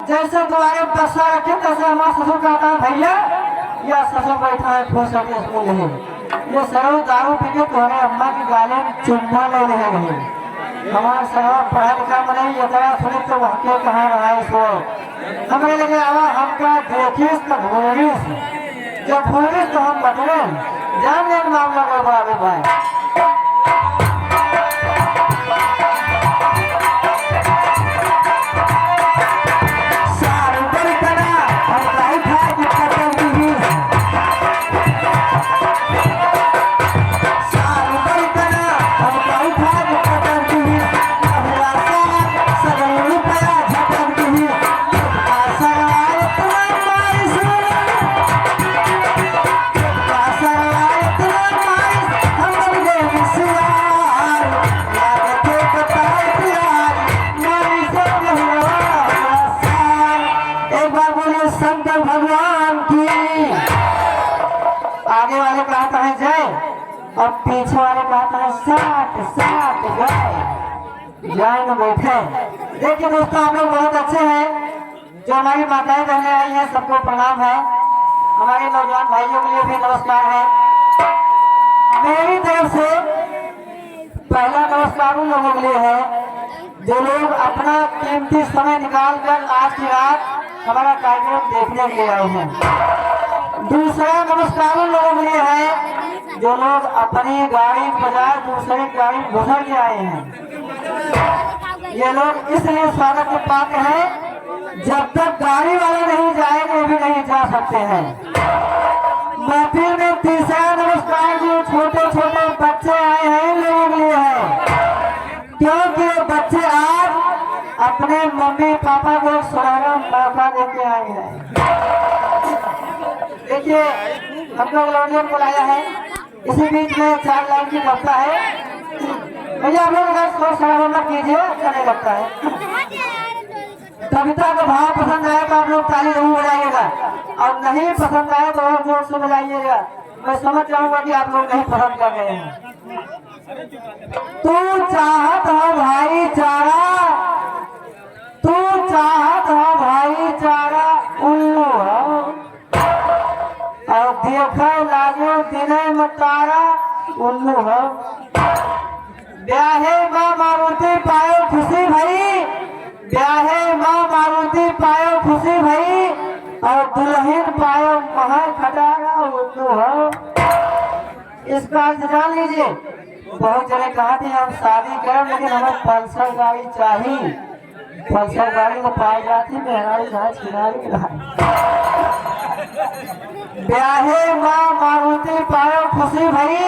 जैसे तुम्हारे बसा रखे तैसे हमारा ससुर कहता है भैया या ससुर बैठा है खुश होकर इसमें नहीं ये सरो दारू पी के तुम्हारे अम्मा की गाले चुम्मा ले रहे नहीं हमारा सरो पढ़ा लिखा मने ये तरह सुनी तो वहाँ कहाँ रहा है इसको हमें लगे आवा हम क्या देखिस तो भूरिस जब भूरिस तो हम बटरे जान एक मामला को बराबर भाई आगे वाले कहता है जय और पीछे वाले कहता है साठ साठ जय जय न बैठे। देखिए दोस्तों आप लोग बहुत अच्छे हैं जो हमारी माताएं बहनें आई हैं सबको प्रणाम है। हमारे नौजवान भाइयों के लिए भी नमस्कार है। मेरी तरफ से पहला नमस्कार उन लोगों के लिए है जो लोग अपना कीमती समय निकाल कर आज की रात हमारा कार्यक्रम देखने के लिए आए हैं। दूसरा नमस्कार उन लोगों के लिए है जो लोग अपनी गाड़ी बजाय दूसरी गाड़ी गुजर के आए हैं। ये लोग इसलिए स्वागत के पात्र हैं जब तक गाड़ी वाला नहीं जाएंगे भी नहीं जा सकते हैं। महफिल में तीसरा नमस्कार जो छोटे छोटे बच्चे आए हैं इन लोगों के लिए है क्योंकि बच्चे आज अपने मम्मी पापा को सुनहरा मौका देके आए हैं। देखिए हम लोग लौंडियों को लाया है इसी बीच में 4 लाइन की लगता है भैया आप लोग अगर सराहना कीजिए अच्छा नहीं लगता है। कविता का भाव पसंद आए तो आप लोग ताली जरूर बजाइएगा और नहीं पसंद आए तो और जोर से बजाइएगा। मैं समझ जाऊंगा कि आप लोग नहीं पसंद कर रहे हैं। तू चाहत हो भाईचारा तू चाहत हो भाईचारा उल्लू हो और देखो लागो दिने मतारा उल्लू हो। ब्याहे माँ मारुति पायो खुशी भई ब्याहे माँ मारुति पायो खुशी भई और दुल्हन पायो महा खटारा उल्लू हो। इसका अर्थ जान लीजिए। बहुत जने कहा थे हम शादी करें लेकिन हमें पल्सर गाड़ी चाहिए। पल्सर गाड़ी को पाई जाती मेहरारू जहाँ किनारे ब्याहे माँ मारुति पायो खुशी भई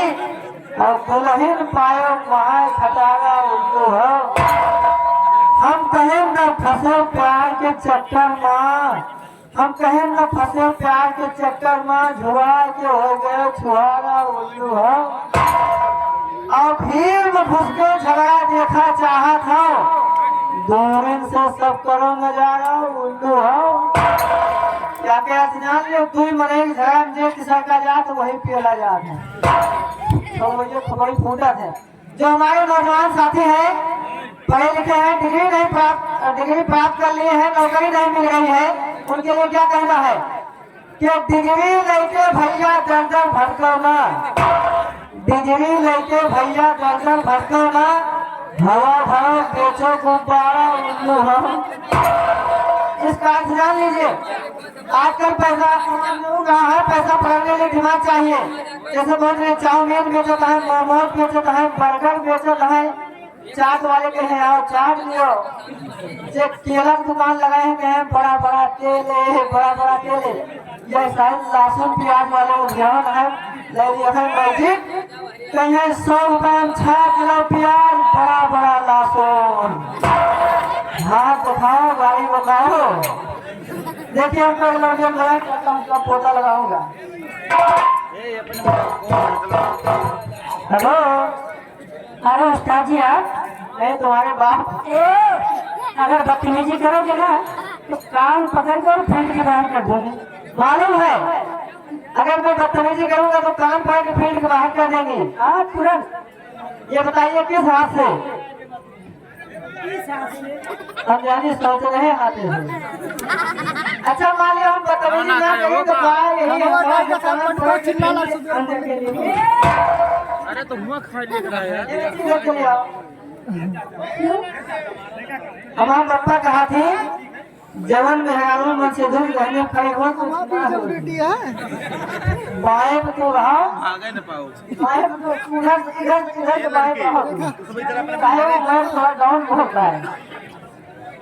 और दुल्हन पायो महा खटारा उल्लू हो। हम कहें न फंसे प्यार के चक्कर माँ हम कहें न फंसे प्यार के चक्कर माँ झुआ के हो गए छुआरा उल्लू हो। और भीड़ में घुस के झगड़ा देखा चाहत हो दूरिन से सब करो नजारा उल्लू हो। क्या क्या जान लो तू ही मरे झगड़ा में किसान का जात वही पेला जात है तो मुझे खबर फूटा थे। जो हमारे नौजवान साथी हैं पढ़े लिखे हैं डिग्री प्राप्त कर लिए हैं नौकरी नहीं मिल रही है उनके लिए क्या कहना है कि डिग्री लेके भैया दर्जन भटको ना डिग्री लेके भैया दर्जन भटको ना हवा भरो बेचो गुब्बारा उल्लू हो। इसका अर्थ जान लीजिए। आजकल पैसा कहाँ है पैसा पढ़ने के दिमाग चाहिए। जैसे बोल रहे चाउमीन बेचता है मोमोज बेचता है बर्गर बेचता है चाट वाले के हैं आओ चाट लियो। जो केला की दुकान लगाए हैं बड़ा बड़ा केले बड़ा बड़ा केले ये शायद लहसुन प्याज वाले उद्यान है मैजिक कहीं 100 रुपए में 6 किलो प्याज बड़ा बड़ा लहसुन हाथ दिखाओ गाड़ी बताओ। देखिए हम लोग लौंडियन लगाए पोता लगाऊंगा। हेलो अरे उस्ताद जी आप नहीं तुम्हारे बाप अगर बदतमीजी करोगे ना तो कान पकड़ कर फील्ड के बाहर कर दोगे मालूम है। अगर मैं बदतमीजी करूंगा तो कान पकड़ के फील्ड के बाहर कर देंगे। हाँ तुरंत। ये बताइए किस हाथ से हम जानी सोच रहे आते हैं। अच्छा मान लिया हम बदतमीजी ना करें तो बाहर यही अंदर के लिए। अरे तो हुआ खा लिया चले आओ। हमारे पापा कहा थे जवन मेहरारू मन से दूर रहने खड़े हो तो बाएं में तो रहा आगे न पाओ बाएं में तो इधर के बाएं रहो चाहे वो मैं थोड़ा डाउन बहुत रहा है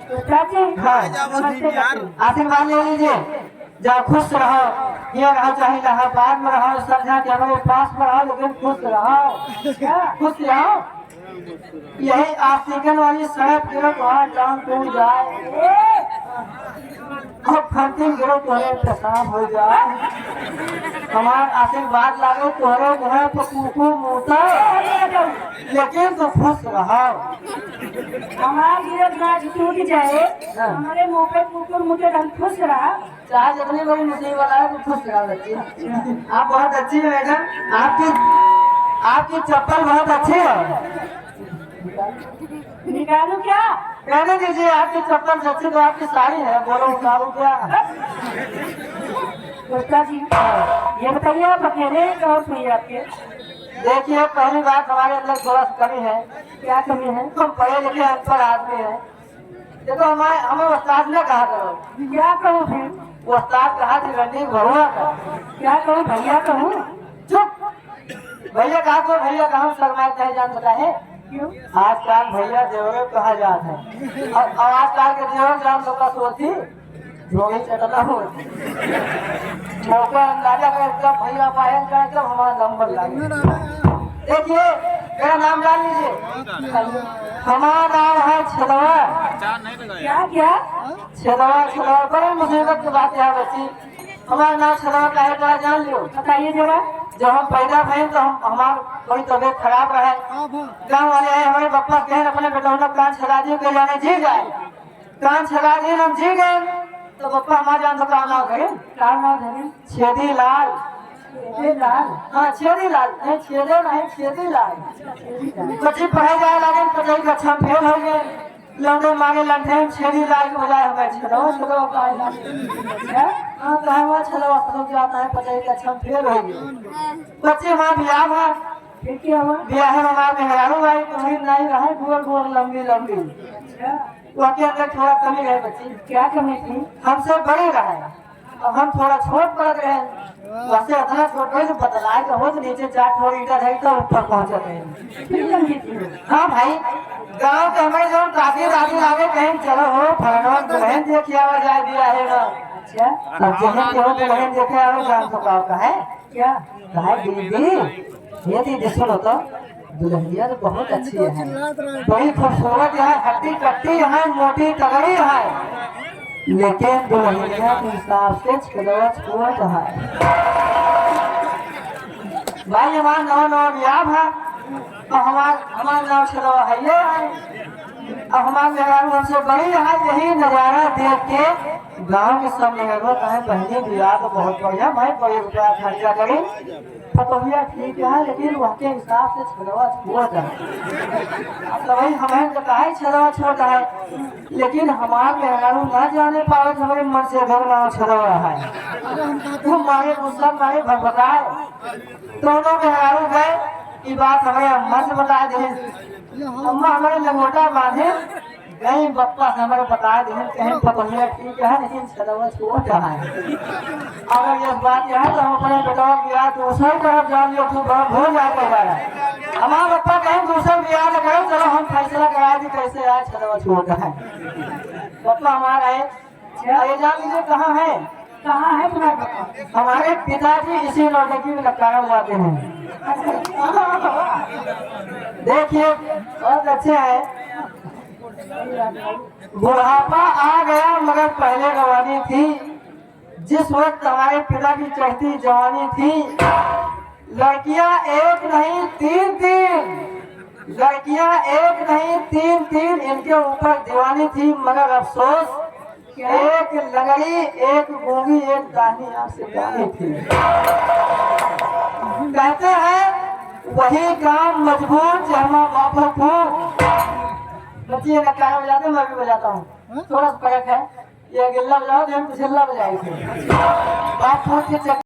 तो चाची हाँ आशीर्वाद ले लीजिए जब खुश रहो ये रहो चाहे इलाहाबाद में रहो सरझा के हमारे पास में रहो लेकिन खुश रहो खुश रहो यही आस्तिकन वाली सड़क गिरो वहाँ टांग टूट जाए अब खर्चिंग गिरो तुम्हारे पेशाब हो जाए हमार आशीर्वाद लागो तुम्हारे घर पर कुकू मोता लेकिन तो खुश रहो हमारा गिरत गाछ टूट जाए हमारे मुंह पे कुकुर मुझे हम खुश रहा चाहे जितनी बड़ी मुसीबत आए तो खुश रहो बच्ची आप बहुत अच्छी है मैडम आपकी चप्पल बहुत अच्छी है निकालू क्या कहने दीजिए आपकी चप्पल सच्ची तो आपकी साड़ी है बोलो उतारू क्या गुप्ता जी ये बताइए आप अकेले और कोई आपके देखिए पहली बात हमारे अंदर थोड़ा सा कमी है क्या कमी है हम पढ़े लिखे अनपढ़ आदमी है देखो हमें उस्ताद ने कहा करो क्या कहूँ फिर वो उस्ताद कहा थी रंडी भरुआ का क्या कहूँ भैया कहूँ चुप भैया कहा तो भैया कहा शर्माए कहे जान सकता है क्यों आजकल भैया देवरे कहा जाता है और आजकल के देवर जान लोग का सोची जोड़ी चटना हो मौका अंदाजा कर जब भैया पायल जाए जब हमारा नंबर लागे देखिए मेरा नाम जान लीजिए हमारा नाम है छलवा क्या क्या छलवा बड़ी मुसीबत की बात है बच्ची हमारा नाम छलवा का है जान लियो बताइए जरा जब हम पैदा भये तो हमार कोई तबियत खराब रहे गाँव वाले हैं हमारे पापा कहें अपने बेटा कान छला दिए के जाने जी गए कान छला दिए हम जी गए तो पापा हमारे जान तो काम ना करे काम ना धरे छेदी लाल लाल हाँ छेदी लाल नहीं छेदे नहीं छेदी लाल बच्ची पढ़ाई जाए लगे पढ़ाई का अच्छा फेल हो गए लौटे मारे लंठे छेदी लाल के बजाय हमें छलो हाँ कहे हुआ छलो जाता है पढ़ाई का अच्छा फेल हो गए बच्चे हमारे बियाह हुआ फिर क्या हुआ बियाह में हमारे मेहरारू भाई तुम्हें नहीं रहा गोल गोल लंबी लंबी उसके अंदर थोड़ा कमी रहे बच्ची क्या कमी थी हमसे बड़े रहे अब हम थोड़ा छोट पड़ रहे वैसे इतना छोट रहे बदलाए तो हो तो नीचे 4 थोड़ी ईटा है तो ऊपर पहुंच जाते हैं फिर लंबी थी हाँ भाई गाँव के हमारे जो दादी दादी आगे कहीं चलो हो फलाना दुल्हन देखिए आवाज जाए दिया है ना अच्छा अब जहाँ के हो दुल्हन देखे आवाज जान सकाओ का है क्या कहा दीदी ये दीदी सुनो तो दुल्हनिया तो बहुत अच्छी है बड़ी खूबसूरत है हड्डी कट्टी है मोटी तगड़ी है लेकिन दुल्हनिया के हिसाब से छलवा छुअत है भाई हमारा नौ ब्याह है और हमारा नाम छलवा है ये है और हमारे मेहरारू हमसे बड़ी है यही नजारा देख के गाँव के सब मेहरारू कहे पहले ब्याह तो बहुत बढ़िया भाई बड़े रुपया खर्चा करी पतोहिया ठीक है लेकिन वहाँ के हिसाब से छलवा छोट है तो भाई हमें तो कहा छलवा छोटा है लेकिन हमारे मेहरारू न जाने पाए हमारे मन से भगना छलवा है वो मारे गुस्सा मारे भगभगाए दोनों मेहरारू गए ये बात हमें अम्मा से बता दे अम्मा हमारे लंगोटा बांधे नहीं बप्पा से हमारे बता दे कहीं पतोहिया ठीक है लेकिन छलवा छोटा है अगर ये बात है तो हम अपने बेटा ब्याह दूसरी तरफ जान लो तो बहुत भूल जाते हैं हमारा पप्पा कहीं दूसरा ब्याह न करो चलो हम फैसला करा दी कैसे आज छलवा छोटा है पप्पा हमारा है ये जान लीजिए कहाँ है तुम्हारा पापा हमारे पिताजी इसी नौटंकी में लटकाया हुआ हैं देखिए बहुत अच्छे है बुढ़ापा आ गया मगर पहले जवानी थी जिस वक्त हमारे पिता की चढ़ती जवानी थी लड़कियां एक नहीं तीन लड़कियां एक नहीं तीन इनके ऊपर दीवानी थी मगर अफसोस एक लंगड़ी एक गूंगी एक दाहिनी आंख से गानी थी कहते हैं वही काम मजबूर जमा बापू बच्चे ना कहा बजाते मैं भी बजाता हूँ, थोड़ा सा फर्क है। ये गिल्ला बजाओ तो हम कुछ बजाएंगे। बात